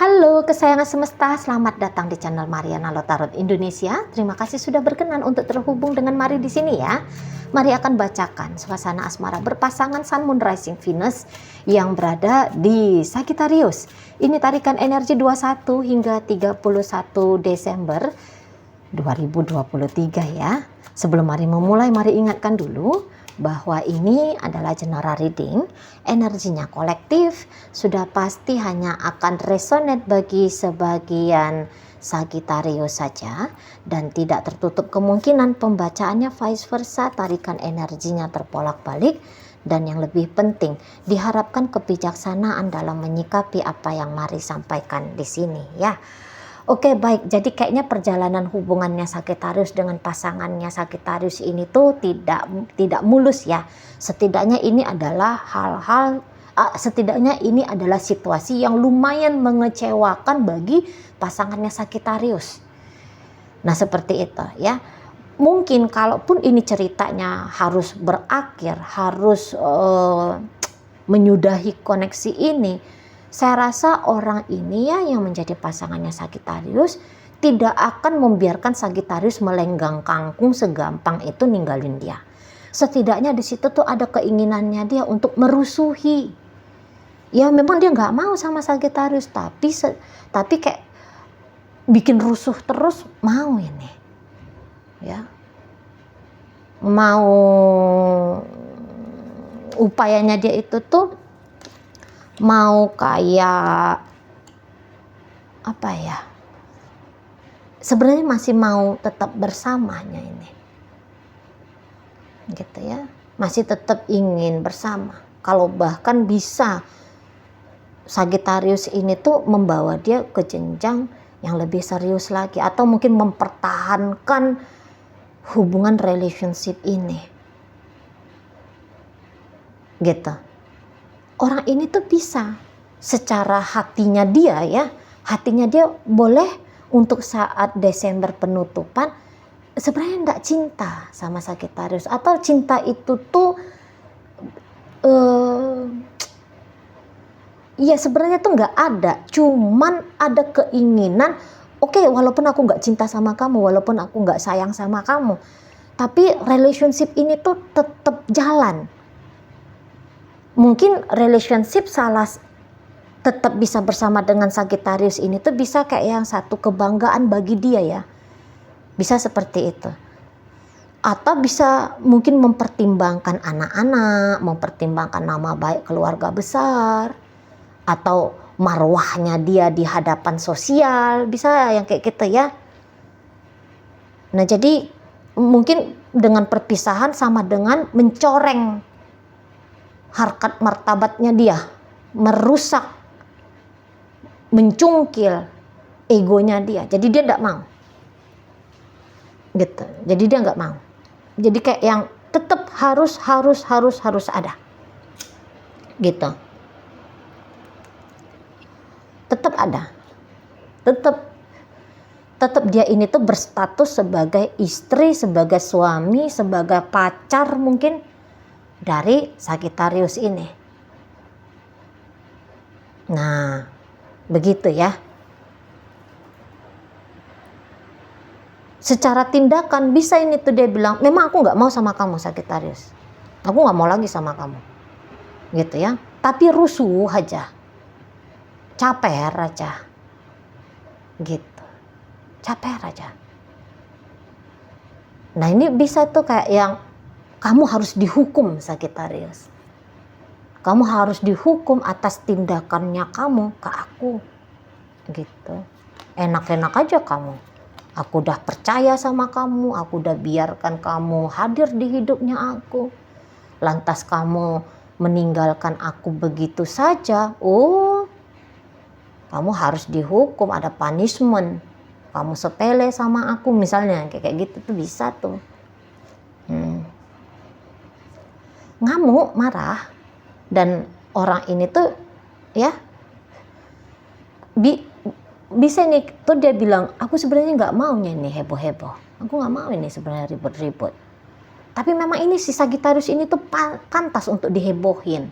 Halo kesayangan semesta, selamat datang di channel Mariana Lotarot Indonesia. Terima kasih sudah berkenan untuk terhubung dengan Mari di sini ya. Mari akan bacakan suasana asmara berpasangan Sun Moon Rising Venus yang berada di Sagittarius. Ini tarikan energi 21 hingga 31 Desember 2023 ya. Sebelum Mari memulai, mari ingatkan dulu bahwa ini adalah general reading, energinya kolektif, sudah pasti hanya akan resonate bagi sebagian Sagittarius saja dan tidak tertutup kemungkinan pembacaannya vice versa, tarikan energinya terbolak-balik, dan yang lebih penting diharapkan kebijaksanaan dalam menyikapi apa yang Mari sampaikan di sini ya. Oke, baik, jadi kayaknya perjalanan hubungannya Sagittarius dengan pasangannya Sagittarius ini tuh tidak mulus ya. Setidaknya ini adalah setidaknya ini adalah situasi yang lumayan mengecewakan bagi pasangannya Sagittarius. Nah, seperti itu ya. Mungkin kalaupun ini ceritanya harus berakhir, harus menyudahi koneksi ini, saya rasa orang ini ya yang menjadi pasangannya Sagittarius tidak akan membiarkan Sagittarius melenggang kangkung segampang itu ninggalin dia. Setidaknya di situ tuh ada keinginannya dia untuk merusuhi. Ya memang dia nggak mau sama Sagittarius, tapi kayak bikin rusuh terus mau ini. Ya. Mau upayanya dia itu tuh mau kayak apa ya, sebenarnya masih mau tetap bersamanya ini gitu ya, masih tetap ingin bersama. Kalau bahkan bisa Sagittarius ini tuh membawa dia ke jenjang yang lebih serius lagi, atau mungkin mempertahankan hubungan relationship ini gitu. Orang ini tuh bisa secara hatinya dia ya, hatinya dia boleh untuk saat Desember penutupan sebenarnya enggak cinta sama Sagittarius, atau cinta itu tuh ya sebenarnya tuh enggak ada, cuman ada keinginan, oke, walaupun aku enggak cinta sama kamu, walaupun aku enggak sayang sama kamu, tapi relationship ini tuh tetap jalan. Mungkin relationship tetap bisa bersama dengan Sagittarius ini tuh bisa kayak yang satu kebanggaan bagi dia ya. Bisa seperti itu. Atau bisa mungkin mempertimbangkan anak-anak, mempertimbangkan nama baik keluarga besar, atau marwahnya dia di hadapan sosial, bisa yang kayak gitu ya. Nah, jadi mungkin dengan perpisahan sama dengan mencoreng harkat martabatnya dia, merusak, mencungkil egonya dia. Jadi dia tidak mau gitu. Jadi dia nggak mau. Jadi kayak yang tetap harus ada gitu. Tetap ada. Tetap dia ini tuh berstatus sebagai istri, sebagai suami, sebagai pacar mungkin dari Sagittarius ini. Nah, begitu ya. Secara tindakan bisa ini tuh dia bilang, memang aku nggak mau sama kamu Sagittarius, aku nggak mau lagi sama kamu, gitu ya. Tapi rusuh aja, caper aja, gitu, caper aja. Nah ini bisa tuh kayak yang kamu harus dihukum Sagittarius. Kamu harus dihukum atas tindakannya kamu ke aku. Gitu. Enak-enak aja kamu. Aku udah percaya sama kamu, aku udah biarkan kamu hadir di hidupnya aku. Lantas kamu meninggalkan aku begitu saja. Oh, kamu harus dihukum, ada punishment. Kamu sepele sama aku misalnya, kayak gitu tuh bisa tuh. Ngamuk, marah, dan orang ini tuh ya bisa nih tuh dia bilang, aku sebenarnya nggak maunya ini heboh-heboh, aku nggak mau ini sebenarnya ribut-ribut, tapi memang ini si Sagittarius ini tuh pantas untuk dihebohin,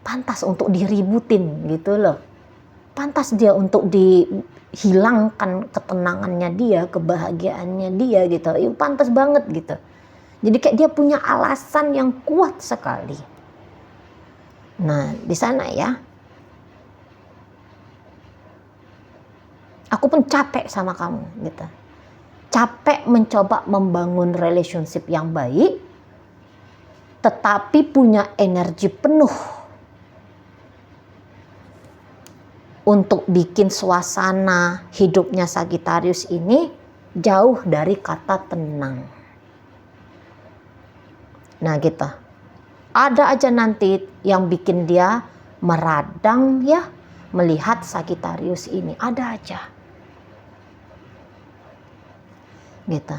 pantas untuk diributin gitu loh, pantas dia untuk dihilangkan ketenangannya dia, kebahagiaannya dia gitu. Ya, pantas banget gitu. Jadi kayak dia punya alasan yang kuat sekali. Nah, di sana ya, aku pun capek sama kamu gitu. Capek mencoba membangun relationship yang baik, tetapi punya energi penuh untuk bikin suasana hidupnya Sagittarius ini jauh dari kata tenang. Nah gitu. Ada aja nanti yang bikin dia meradang ya, melihat Sagittarius ini. Ada aja. Gitu.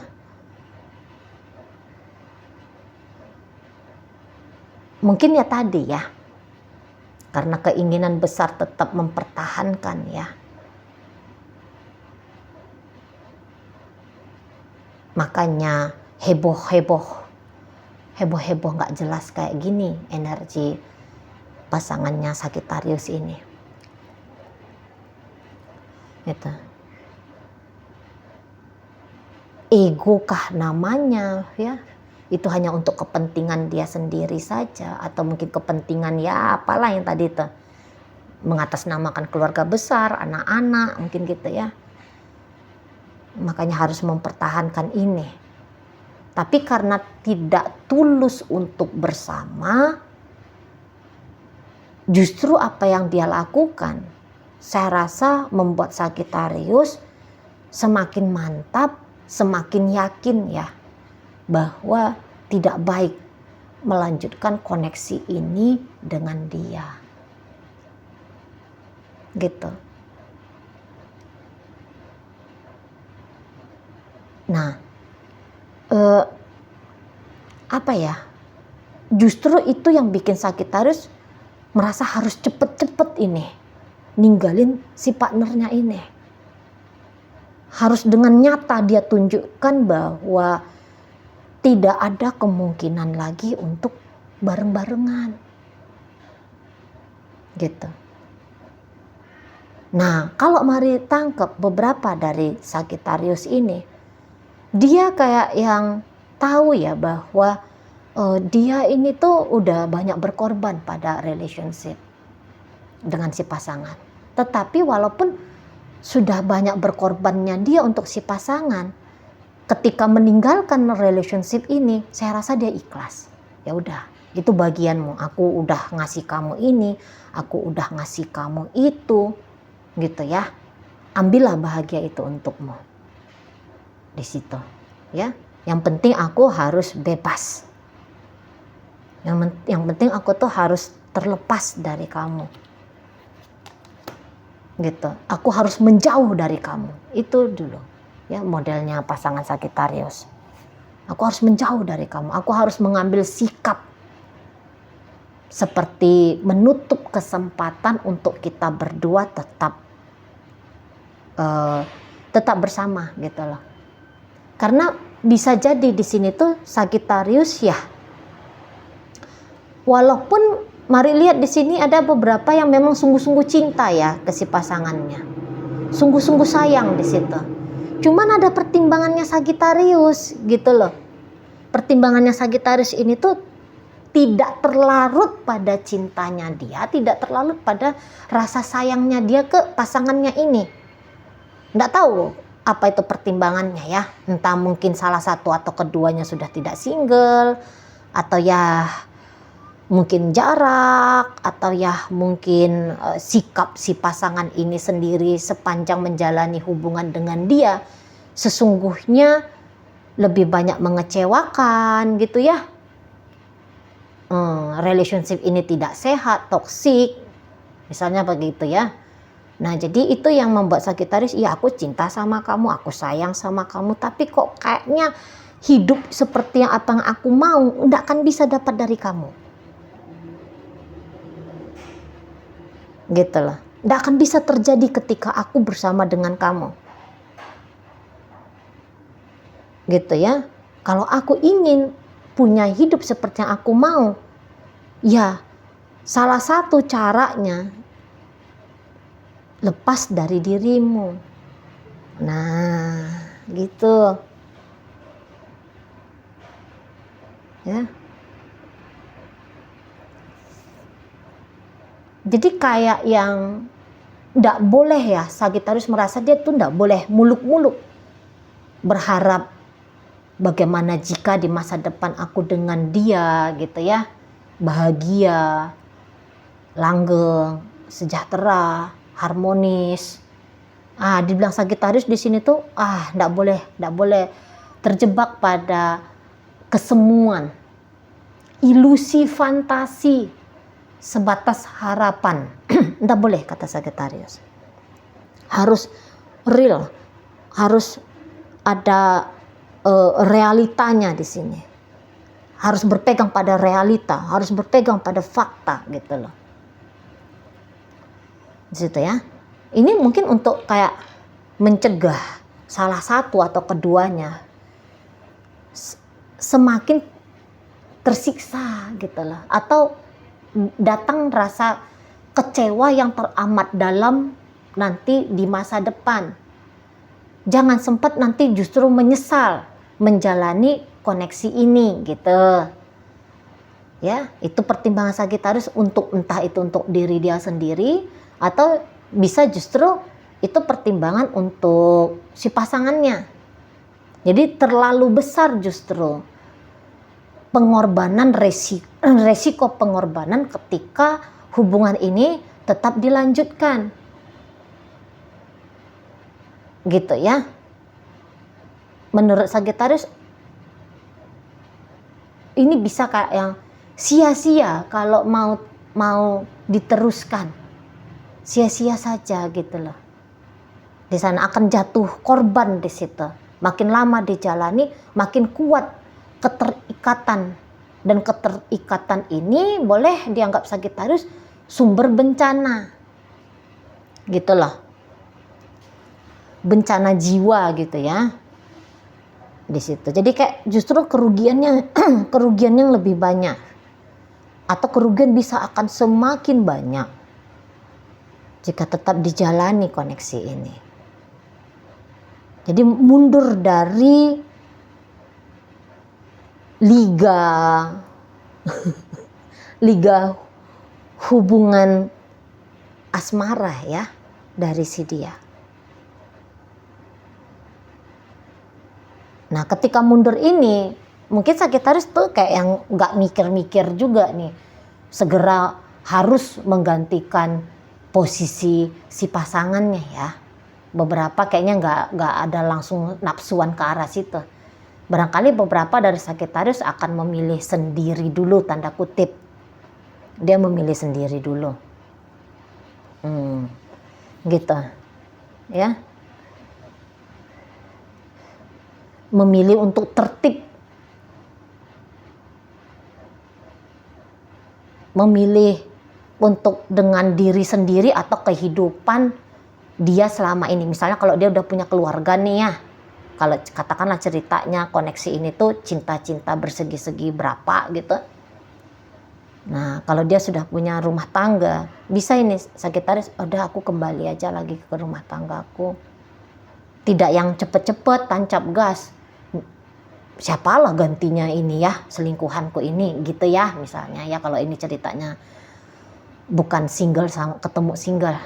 Mungkin ya tadi ya, karena keinginan besar tetap mempertahankan ya. Makanya heboh-heboh nggak jelas kayak gini energi pasangannya Sagittarius ini. Gitu. Ego kah namanya ya? Itu hanya untuk kepentingan dia sendiri saja, atau mungkin kepentingan ya apalah yang tadi itu, mengatasnamakan keluarga besar, anak-anak, mungkin gitu ya. Makanya harus mempertahankan ini. Tapi karena tidak tulus untuk bersama, justru apa yang dia lakukan, saya rasa membuat Sagittarius semakin mantap, semakin yakin ya, bahwa tidak baik melanjutkan koneksi ini dengan dia. Gitu. Nah, apa ya? Justru itu yang bikin Sagittarius merasa harus cepet-cepet ini ninggalin si partnernya ini. Harus dengan nyata dia tunjukkan bahwa tidak ada kemungkinan lagi untuk bareng-barengan. Gitu. Nah, kalau mari tangkap beberapa dari Sagittarius ini, dia kayak yang tahu ya bahwa dia ini tuh udah banyak berkorban pada relationship dengan si pasangan. Tetapi walaupun sudah banyak berkorbannya dia untuk si pasangan, ketika meninggalkan relationship ini, saya rasa dia ikhlas. Ya udah, itu bagianmu. Aku udah ngasih kamu ini, aku udah ngasih kamu itu, gitu ya. Ambillah bahagia itu untukmu. Di situ, ya. Yang penting aku harus bebas. Yang penting aku tuh harus terlepas dari kamu. Gitu. Aku harus menjauh dari kamu. Itu dulu. Ya, modelnya pasangan Sagittarius. Aku harus menjauh dari kamu. Aku harus mengambil sikap seperti menutup kesempatan untuk kita berdua tetap bersama gitu loh. Karena bisa jadi di sini tuh Sagittarius ya. Walaupun mari lihat di sini ada beberapa yang memang sungguh-sungguh cinta ya ke si pasangannya. Sungguh-sungguh sayang di situ. Cuman ada pertimbangannya Sagittarius gitu loh. Pertimbangannya Sagittarius ini tuh tidak terlarut pada cintanya dia, tidak terlarut pada rasa sayangnya dia ke pasangannya ini. Nggak tahu apa itu pertimbangannya ya. Entah mungkin salah satu atau keduanya sudah tidak single, atau ya mungkin jarak, atau ya mungkin sikap si pasangan ini sendiri sepanjang menjalani hubungan dengan dia sesungguhnya lebih banyak mengecewakan gitu ya. Relationship ini tidak sehat, toksik, misalnya begitu ya. Nah jadi itu yang membuat Sagittarius, ya aku cinta sama kamu, aku sayang sama kamu, tapi kok kayaknya hidup seperti yang apa yang aku mau nggak akan bisa dapat dari kamu. Gitu loh. Nggak akan bisa terjadi ketika aku bersama dengan kamu. Gitu ya. Kalau aku ingin punya hidup seperti yang aku mau, ya salah satu caranya lepas dari dirimu. Nah, gitu. Ya. Jadi kayak yang nggak boleh ya, Sagittarius merasa dia tuh nggak boleh muluk-muluk berharap bagaimana jika di masa depan aku dengan dia gitu ya, bahagia, langgeng, sejahtera, harmonis. Dibilang Sagittarius di sini tuh nggak boleh terjebak pada kesemuan, ilusi, fantasi, sebatas harapan. Nggak boleh, kata Sagittarius. Harus real, harus ada realitanya di sini. Harus berpegang pada realita, harus berpegang pada fakta gitu loh. Di situ ya. Ini mungkin untuk kayak mencegah salah satu atau keduanya semakin tersiksa gitu loh, atau datang rasa kecewa yang teramat dalam nanti di masa depan. Jangan sempat nanti justru menyesal menjalani koneksi ini gitu. Ya, itu pertimbangan Sagittarius untuk entah itu untuk diri dia sendiri atau bisa justru itu pertimbangan untuk si pasangannya. Jadi terlalu besar justru pengorbanan, resiko pengorbanan ketika hubungan ini tetap dilanjutkan. Gitu ya. Menurut Sagittarius ini bisa kayak yang sia-sia kalau mau diteruskan. Sia-sia saja gitu loh. Di sana akan jatuh korban di situ. Makin lama dijalani, makin kuat keterikatan. Dan keterikatan ini boleh dianggap Sagittarius sumber bencana. Gitu loh. Bencana jiwa gitu ya. Di situ. Jadi kayak justru kerugian yang lebih banyak. Atau kerugian bisa akan semakin banyak jika tetap dijalani koneksi ini. Jadi mundur dari liga hubungan asmara ya dari si dia. Nah, ketika mundur ini, mungkin Sagittarius tuh kayak yang nggak mikir-mikir juga nih, segera harus menggantikan posisi si pasangannya ya. Beberapa kayaknya nggak ada langsung nafsuan ke arah situ. Barangkali beberapa dari Sagittarius akan memilih sendiri dulu, tanda kutip. Dia memilih sendiri dulu. Gitu. Ya. Memilih untuk tertib. Memilih untuk dengan diri sendiri atau kehidupan dia selama ini. Misalnya kalau dia udah punya keluarga nih ya. Kalau katakanlah ceritanya koneksi ini tuh cinta-cinta bersegi-segi berapa gitu. Nah, kalau dia sudah punya rumah tangga, bisa ini Sagittarius, udah aku kembali aja lagi ke rumah tanggaku. Tidak yang cepet-cepet tancap gas. Siapalah gantinya ini ya, selingkuhanku ini gitu ya misalnya ya, kalau ini ceritanya bukan single sama ketemu single.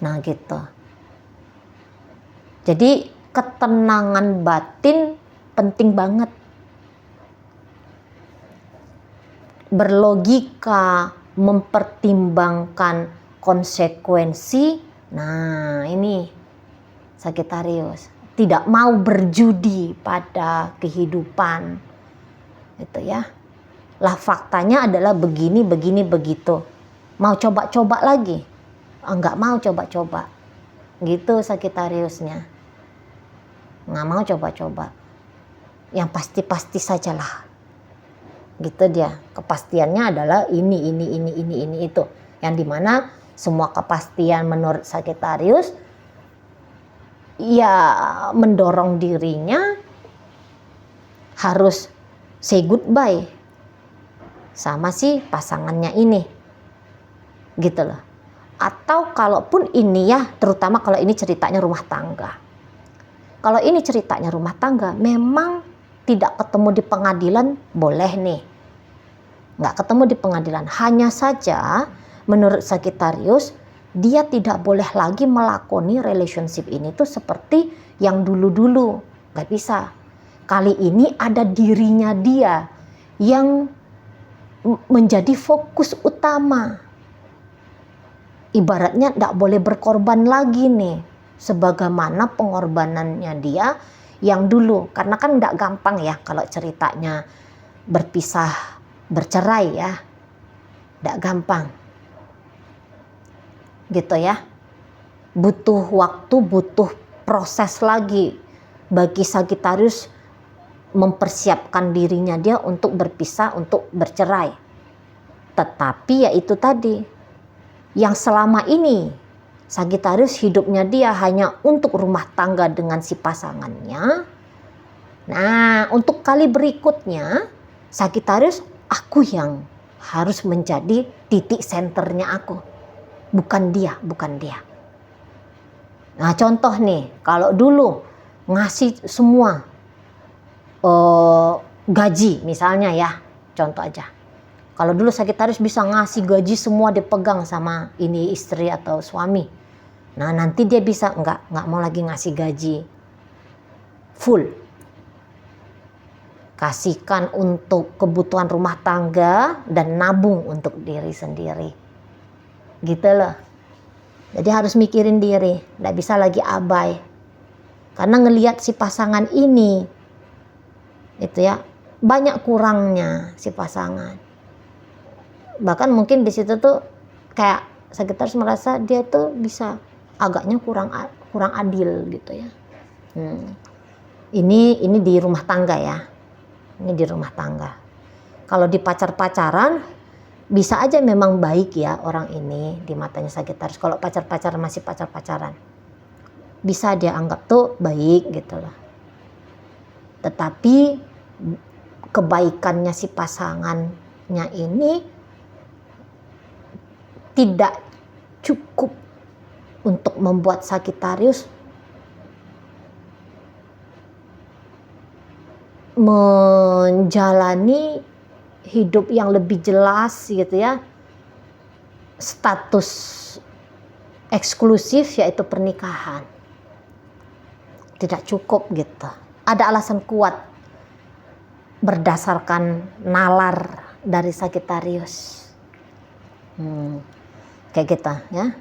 Nah gitu. Jadi ketenangan batin penting banget. Berlogika, mempertimbangkan konsekuensi. Nah ini Sagittarius. Tidak mau berjudi pada kehidupan. Gitu ya. Lah faktanya adalah begini, begitu. Mau coba-coba lagi? Enggak mau coba-coba. Gitu Sagittariusnya. Nggak mau coba-coba. Yang pasti-pasti sajalah. Gitu dia. Kepastiannya adalah ini, itu. Yang dimana semua kepastian menurut Sagittarius ya mendorong dirinya harus say goodbye sama si pasangannya ini. Gitu loh. Atau kalaupun ini ya, terutama kalau ini ceritanya rumah tangga. Kalau ini ceritanya rumah tangga, memang tidak ketemu di pengadilan, boleh nih. Nggak ketemu di pengadilan. Hanya saja menurut Sagittarius, dia tidak boleh lagi melakoni relationship ini tuh seperti yang dulu-dulu. Nggak bisa. Kali ini ada dirinya dia yang menjadi fokus utama. Ibaratnya tidak boleh berkorban lagi nih, sebagaimana pengorbanannya dia yang dulu. Karena kan tidak gampang ya kalau ceritanya berpisah, bercerai ya, tidak gampang gitu ya. Butuh waktu, butuh proses lagi bagi Sagittarius mempersiapkan dirinya dia untuk berpisah, untuk bercerai. Tetapi ya itu tadi, yang selama ini Sagittarius hidupnya dia hanya untuk rumah tangga dengan si pasangannya. Nah, untuk kali berikutnya Sagittarius, aku yang harus menjadi titik senternya aku, bukan dia, bukan dia. Nah, contoh nih, kalau dulu ngasih semua gaji misalnya ya, contoh aja. Kalau dulu Sagittarius bisa ngasih gaji semua dipegang sama ini istri atau suami. Nah, nanti dia bisa nggak mau lagi ngasih gaji full. Kasihkan untuk kebutuhan rumah tangga dan nabung untuk diri sendiri. Gitu loh. Jadi harus mikirin diri, nggak bisa lagi abai. Karena ngelihat si pasangan ini, itu ya, banyak kurangnya si pasangan. Bahkan mungkin di situ tuh kayak Sagittarius merasa dia tuh bisa agaknya kurang adil gitu ya. Ini di rumah tangga ya. Ini di rumah tangga. Kalau di pacar-pacaran bisa aja memang baik ya orang ini di matanya Sagittarius. Kalau pacar-pacaran masih pacar-pacaran, bisa dia anggap tuh baik gitu loh. Tetapi kebaikannya si pasangannya ini tidak cukup untuk membuat Sagittarius menjalani hidup yang lebih jelas gitu ya, status eksklusif yaitu pernikahan. Tidak cukup gitu. Ada alasan kuat berdasarkan nalar dari Sagittarius. Kayak gitu ya.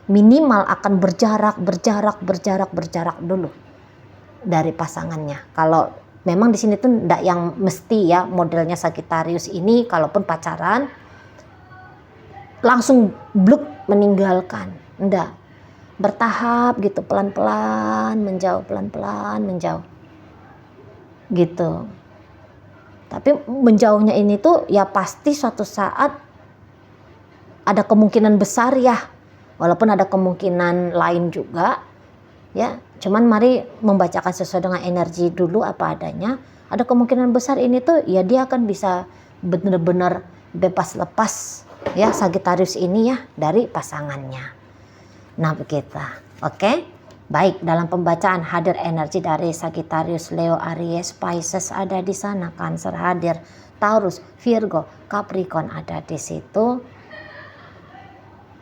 Minimal akan berjarak dulu dari pasangannya. Kalau memang di sini tuh enggak yang mesti ya modelnya Sagittarius ini, kalaupun pacaran langsung bluk meninggalkan. Enggak. Bertahap gitu, pelan-pelan menjauh, pelan-pelan menjauh. Gitu. Tapi menjauhnya ini tuh ya pasti suatu saat ada kemungkinan besar ya, walaupun ada kemungkinan lain juga ya, cuman mari membacakan sesuai dengan energi dulu apa adanya. Ada kemungkinan besar ini tuh ya dia akan bisa benar-benar bebas lepas ya Sagittarius ini ya dari pasangannya. Nah begitu, oke? Baik, dalam pembacaan hadir energi dari Sagittarius, Leo, Aries, Pisces ada di sana, Cancer hadir, Taurus, Virgo, Capricorn ada di situ.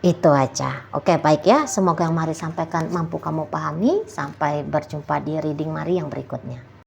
Itu aja. Oke, baik ya. Semoga yang Mari sampaikan mampu kamu pahami. Sampai berjumpa di reading Mari yang berikutnya.